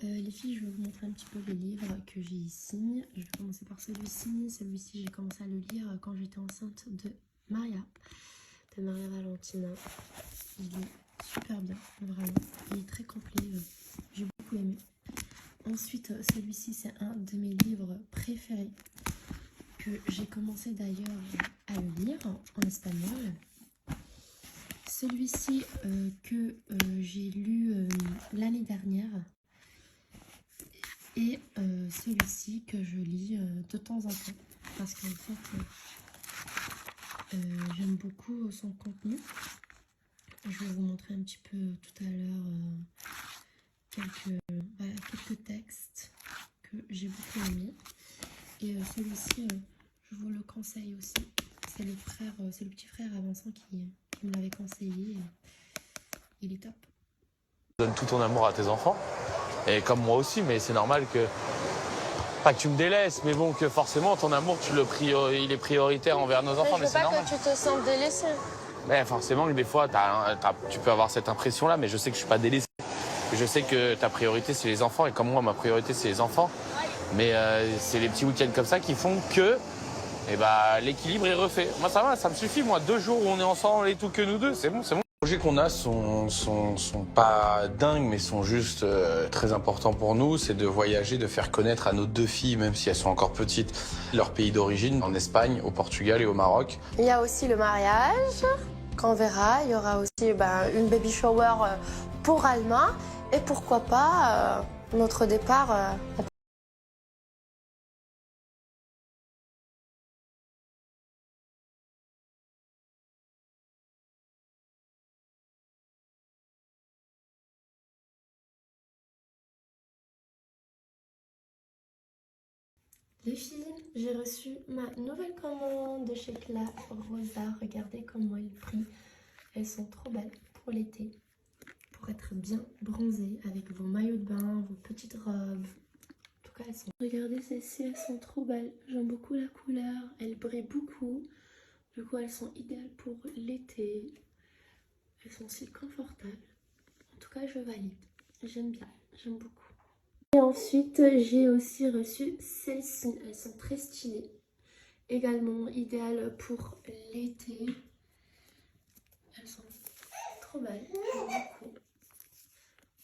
Les filles, je vais vous montrer un petit peu les livres que j'ai ici. Je vais commencer par celui-ci. Celui-ci, j'ai commencé à le lire quand j'étais enceinte de Maria Valentina. Il est super bien, vraiment. Il est très complet. J'ai beaucoup aimé. Ensuite, celui-ci, c'est un de mes livres préférés que j'ai commencé d'ailleurs à le lire en espagnol. Celui-ci que j'ai lu l'année dernière. Et celui-ci que je lis de temps en temps parce qu'en fait j'aime beaucoup son contenu. Je vais vous montrer un petit peu tout à l'heure quelques textes que j'ai beaucoup aimés. Et celui-ci, je vous le conseille aussi. C'est le petit frère à Vincent qui me l'avait conseillé. Il est top. Donne tout ton amour à tes enfants. Et comme moi aussi, mais c'est normal que... Pas que tu me délaisses, mais bon, que forcément, ton amour, il est prioritaire envers nos enfants, mais c'est normal. Je veux pas que tu te sentes délaissé. Mais forcément que des fois, tu peux avoir cette impression-là, mais je sais que je suis pas délaissé. Je sais que ta priorité, c'est les enfants, et comme moi, ma priorité, c'est les enfants. Mais c'est les petits week-ends comme ça qui font que l'équilibre est refait. Moi, ça va, ça me suffit, moi. 2 jours où on est ensemble et tout, que nous deux, c'est bon, c'est bon. Les projets qu'on a sont pas dingues, mais sont juste très importants pour nous. C'est de voyager, de faire connaître à nos 2 filles, même si elles sont encore petites, leur pays d'origine, en Espagne, au Portugal et au Maroc. Il y a aussi le mariage qu'on verra. Il y aura aussi une baby shower pour Alma. Et pourquoi pas notre départ. Les filles, j'ai reçu ma nouvelle commande de chez Cla Rosa. Regardez comment elles brillent. Elles sont trop belles pour l'été. Pour être bien bronzées avec vos maillots de bain, vos petites robes. En tout cas, elles sont... Regardez celles-ci, elles sont trop belles. J'aime beaucoup la couleur. Elles brillent beaucoup. Du coup, elles sont idéales pour l'été. Elles sont aussi confortables. En tout cas, je valide. J'aime bien. J'aime beaucoup. Et ensuite, j'ai aussi reçu celles-ci. Elles sont très stylées. Également idéales pour l'été. Elles sont trop belles. J'aime beaucoup.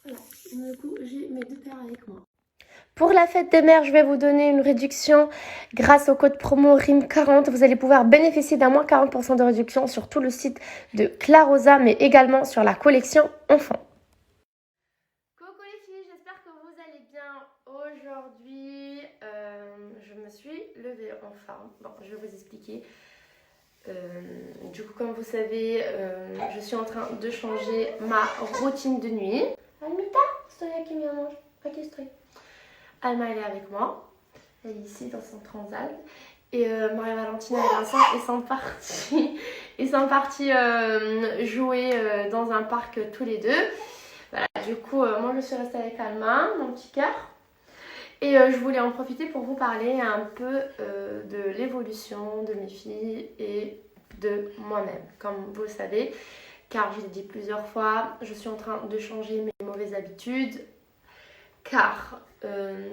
Voilà. Du coup, j'ai mes 2 paires avec moi. Pour la fête des mères, je vais vous donner une réduction grâce au code promo RIM40. Vous allez pouvoir bénéficier d'un moins 40% de réduction sur tout le site de Cla Rosa, mais également sur la collection enfant. Coucou les filles, j'espère que vous allez bien. Aujourd'hui, je me suis levée en forme. Bon, je vais vous expliquer. Du coup, comme vous savez, je suis en train de changer ma routine de nuit. Almita, c'est toi qui me mange. Ok, c'est toi. Alma, elle est avec moi. Elle est ici dans son transat. Et Maria Valentina et Vincent, ils sont partis jouer dans un parc tous les deux. Voilà, du coup, moi je suis restée avec Alma, mon petit cœur. Et je voulais en profiter pour vous parler un peu de l'évolution de mes filles et de moi-même. Comme vous le savez, car je l'ai dit plusieurs fois, je suis en train de changer mes mauvaises habitudes. Car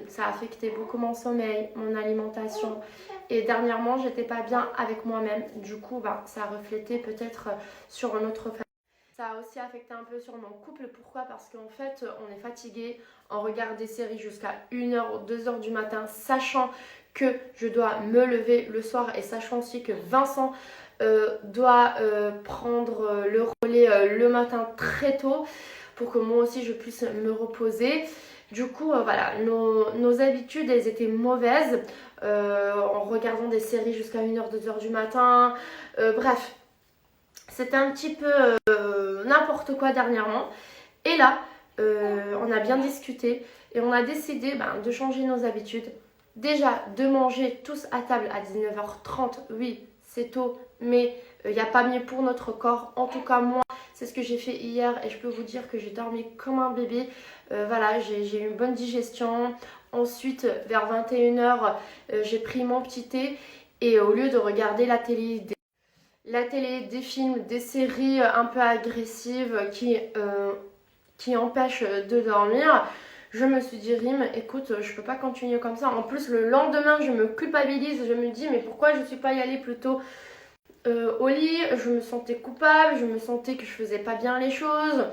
ça a affecté beaucoup mon sommeil, mon alimentation. Et dernièrement, j'étais pas bien avec moi-même. Du coup, ça a reflété peut-être sur notre famille. Ça a aussi affecté un peu sur mon couple. Pourquoi? Parce qu'en fait, on est fatigué. On regarde des séries jusqu'à 1h ou 2h du matin, sachant que je dois me lever le soir et sachant aussi que Vincent doit prendre le relais le matin très tôt pour que moi aussi je puisse me reposer. Du coup, voilà, nos habitudes, elles étaient mauvaises en regardant des séries jusqu'à 1h, 2h du matin. Bref, c'était un petit peu n'importe quoi dernièrement. Et là, on a bien discuté et on a décidé de changer nos habitudes. Déjà, de manger tous à table à 19h30, oui, c'est tôt, mais il n'y a pas mieux pour notre corps. En tout cas, moi, c'est ce que j'ai fait hier et je peux vous dire que j'ai dormi comme un bébé. Voilà, j'ai eu une bonne digestion. Ensuite, vers 21h, j'ai pris mon petit thé et au lieu de regarder la télé, des films, des séries un peu agressives qui empêchent de dormir, Je me suis dit, Rim, écoute, je peux pas continuer comme ça. En plus, le lendemain, je me culpabilise. Je me dis, mais pourquoi je suis pas y allée plus tôt au lit? Je me sentais coupable, je me sentais que je faisais pas bien les choses.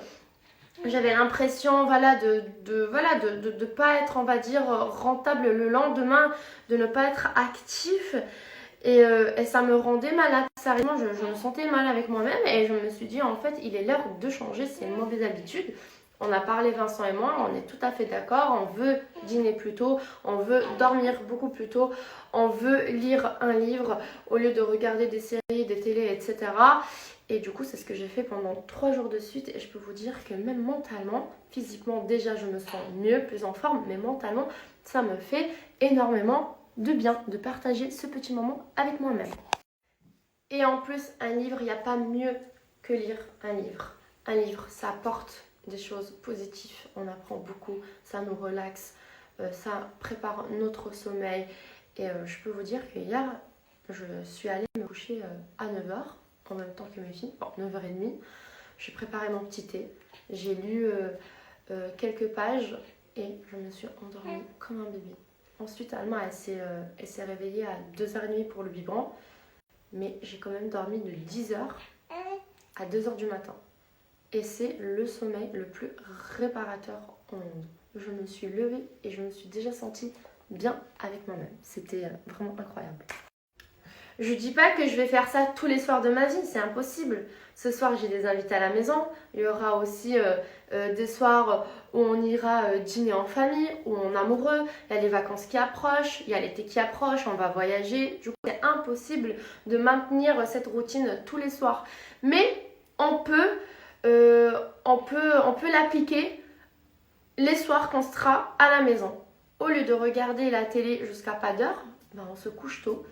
J'avais l'impression, voilà, de pas être, on va dire, rentable le lendemain, de ne pas être actif. Et ça me rendait malade. Sérieusement, je me sentais mal avec moi-même et je me suis dit, en fait, il est l'heure de changer ces mauvaises habitudes. On a parlé, Vincent et moi, on est tout à fait d'accord. On veut dîner plus tôt, on veut dormir beaucoup plus tôt, on veut lire un livre au lieu de regarder des séries, des télés, etc. Et du coup, c'est ce que j'ai fait pendant 3 jours de suite. Et je peux vous dire que même mentalement, physiquement, déjà, je me sens mieux, plus en forme. Mais mentalement, ça me fait énormément de bien de partager ce petit moment avec moi-même. Et en plus, un livre, il n'y a pas mieux que lire un livre. Un livre, ça apporte des choses positives, on apprend beaucoup, ça nous relaxe, ça prépare notre sommeil. Et je peux vous dire que hier, je suis allée me coucher à 9h, en même temps que mes filles, bon, 9h30. J'ai préparé mon petit thé, j'ai lu quelques pages et je me suis endormie comme un bébé. Ensuite, Alma, elle s'est réveillée à 2h30 pour le biberon, mais j'ai quand même dormi de 10h à 2h du matin. Et c'est le sommeil le plus réparateur au monde. Je me suis levée et je me suis déjà sentie bien avec moi-même. C'était vraiment incroyable. Je dis pas que je vais faire ça tous les soirs de ma vie, c'est impossible. Ce soir, j'ai des invités à la maison. Il y aura aussi des soirs où on ira dîner en famille, ou en amoureux. Il y a les vacances qui approchent, il y a l'été qui approche, on va voyager. Du coup, c'est impossible de maintenir cette routine tous les soirs. Mais on peut l'appliquer les soirs qu'on sera à la maison. Au lieu de regarder la télé jusqu'à pas d'heure, ben on se couche tôt,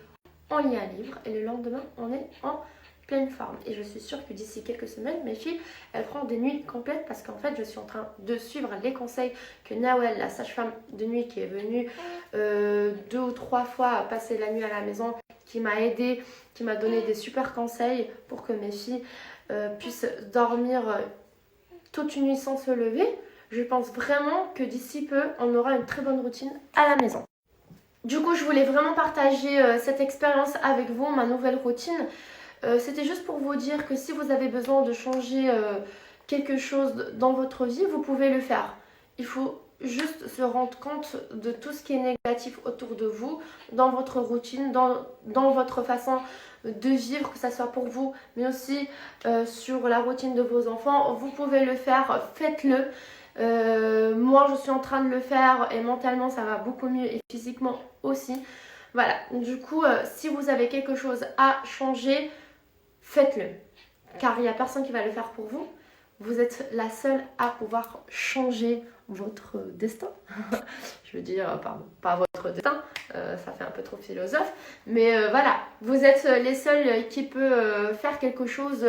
on lit un livre et le lendemain, on est en pleine forme. Et je suis sûre que d'ici quelques semaines, mes filles, elles feront des nuits complètes parce qu'en fait, je suis en train de suivre les conseils que Nawel, la sage-femme de nuit qui est venue 2 ou 3 fois passer la nuit à la maison, qui m'a aidée, qui m'a donné des super conseils pour que mes filles puissent dormir toute une nuit sans se lever. Je pense vraiment que d'ici peu, on aura une très bonne routine à la maison. Du coup, je voulais vraiment partager cette expérience avec vous, ma nouvelle routine. C'était juste pour vous dire que si vous avez besoin de changer quelque chose dans votre vie, vous pouvez le faire. Il faut juste se rendre compte de tout ce qui est négatif autour de vous, dans votre routine, dans votre façon de vivre, que ce soit pour vous, mais aussi sur la routine de vos enfants. Vous pouvez le faire, faites-le. Moi, je suis en train de le faire et mentalement, ça va beaucoup mieux et physiquement aussi. Voilà, du coup, si vous avez quelque chose à changer, faites-le. Car il n'y a personne qui va le faire pour vous. Vous êtes la seule à pouvoir changer votre destin. Je veux dire, pardon, pas votre destin, ça fait un peu trop philosophe. Mais voilà, vous êtes les seuls qui peuvent faire quelque chose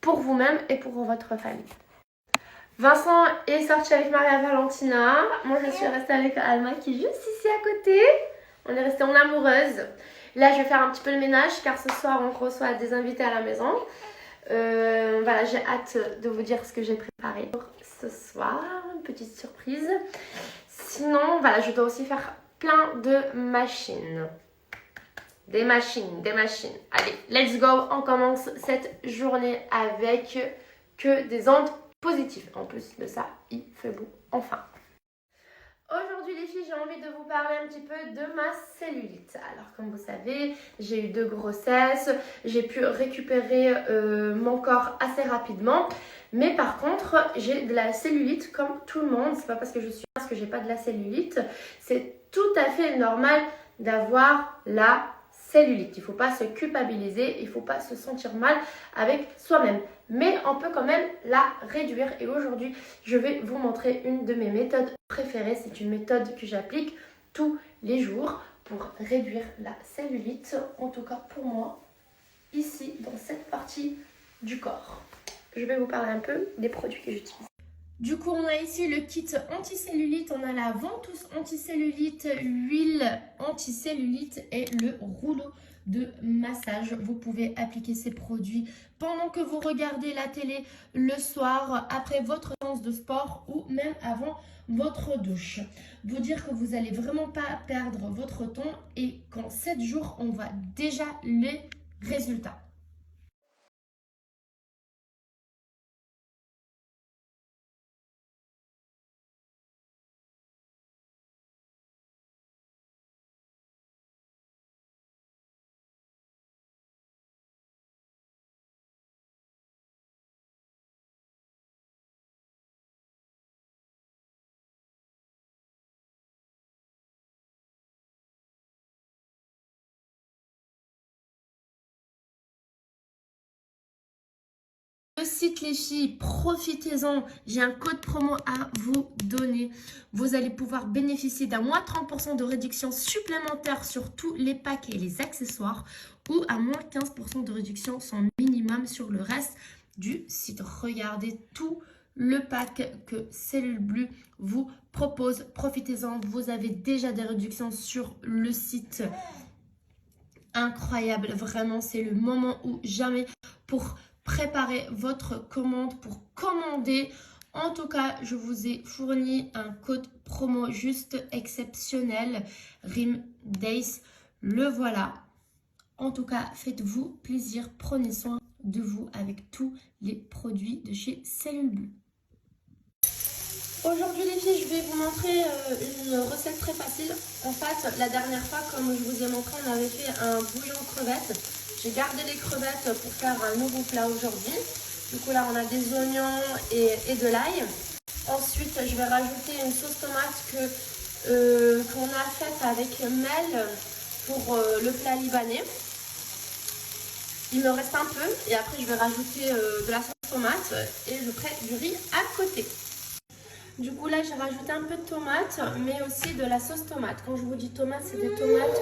pour vous-même et pour votre famille. Vincent est sorti avec Maria Valentina. Moi, je suis restée avec Alma qui est juste ici à côté. On est resté en amoureuse. Là, je vais faire un petit peu le ménage car ce soir, on reçoit des invités à la maison. Voilà, j'ai hâte de vous dire ce que j'ai préparé pour ce soir. Une petite surprise. Sinon, voilà, je dois aussi faire plein de machines. Des machines. Allez, let's go. On commence cette journée avec que des ondes positives. En plus de ça, il fait beau. Enfin. Aujourd'hui les filles, j'ai envie de vous parler un petit peu de ma cellulite. Alors comme vous savez, j'ai eu 2 grossesses, j'ai pu récupérer mon corps assez rapidement. Mais par contre, j'ai de la cellulite comme tout le monde. C'est pas parce que je suis mince que j'ai pas de la cellulite. C'est tout à fait normal d'avoir la cellulite. Il ne faut pas se culpabiliser, il ne faut pas se sentir mal avec soi-même. Mais on peut quand même la réduire. Et aujourd'hui, je vais vous montrer une de mes méthodes préférées. C'est une méthode que j'applique tous les jours pour réduire la cellulite. En tout cas pour moi, ici, dans cette partie du corps. Je vais vous parler un peu des produits que j'utilise. Du coup, on a ici le kit anti-cellulite, on a la ventouse anti-cellulite, l'huile anti-cellulite et le rouleau de massage. Vous pouvez appliquer ces produits pendant que vous regardez la télé le soir, après votre séance de sport ou même avant votre douche. Vous dire que vous n'allez vraiment pas perdre votre temps et qu'en 7 jours, on voit déjà les résultats. Le site les filles, profitez-en, j'ai un code promo à vous donner. Vous allez pouvoir bénéficier d'un moins 30% de réduction supplémentaire sur tous les packs et les accessoires ou à moins 15% de réduction sans minimum sur le reste du site. Regardez tout le pack que Cellule Bleu vous propose. Profitez-en, vous avez déjà des réductions sur le site. Incroyable, vraiment, c'est le moment ou jamais pour préparez votre commande, pour commander. En tout cas, je vous ai fourni un code promo juste exceptionnel, Rim Days. Le voilà. En tout cas, faites-vous plaisir, prenez soin de vous avec tous les produits de chez Cellule Bleu. Aujourd'hui les filles, je vais vous montrer une recette très facile. En fait, la dernière fois, comme je vous ai montré, on avait fait un bouillon crevettes. J'ai gardé les crevettes pour faire un nouveau plat aujourd'hui. Du coup là, on a des oignons et de l'ail. Ensuite, je vais rajouter une sauce tomate qu'on a faite avec Mel pour le plat libanais. Il me reste un peu et après je vais rajouter de la sauce tomate et je ferai du riz à côté. Du coup là j'ai rajouté un peu de tomate mais aussi de la sauce tomate. Quand je vous dis tomate, c'est des tomates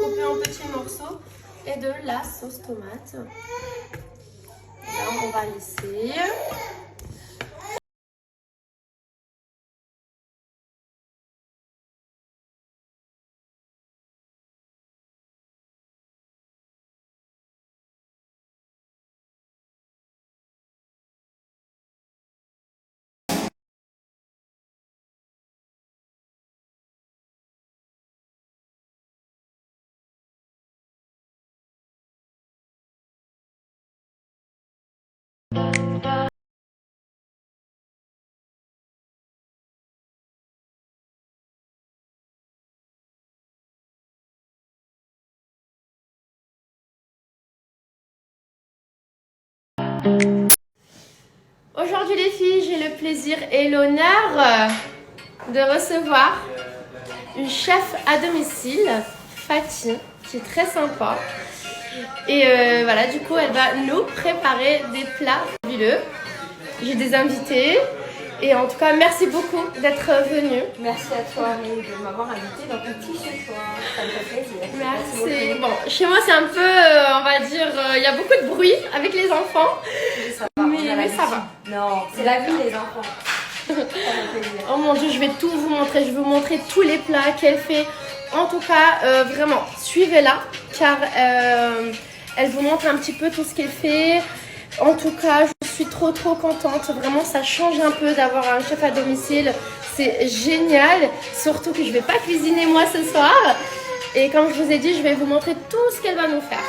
coupées en petits morceaux et de la sauce tomate. Là on va laisser. Aujourd'hui les filles, j'ai le plaisir et l'honneur de recevoir une chef à domicile, Fatih, qui est très sympa. Et voilà, du coup, elle va nous préparer des plats fabuleux. J'ai des invités. Et en tout cas, merci beaucoup d'être venue. Merci à toi, Marie, de m'avoir invitée dans ton petit chez toi. Ça me fait plaisir. Merci. Bon, chez moi, c'est un peu, on va dire, il y a beaucoup de bruit avec les enfants. Ça va, mais ça va. Non, c'est la vie, les enfants. Ça me fait plaisir. Oh mon Dieu, je vais tout vous montrer. Je vais vous montrer tous les plats qu'elle fait. En tout cas, vraiment, suivez-la, car elle vous montre un petit peu tout ce qu'elle fait. En tout cas, je suis trop contente. Vraiment, ça change un peu d'avoir un chef à domicile. C'est génial. Surtout que je ne vais pas cuisiner moi ce soir. Et comme je vous ai dit, je vais vous montrer tout ce qu'elle va nous faire.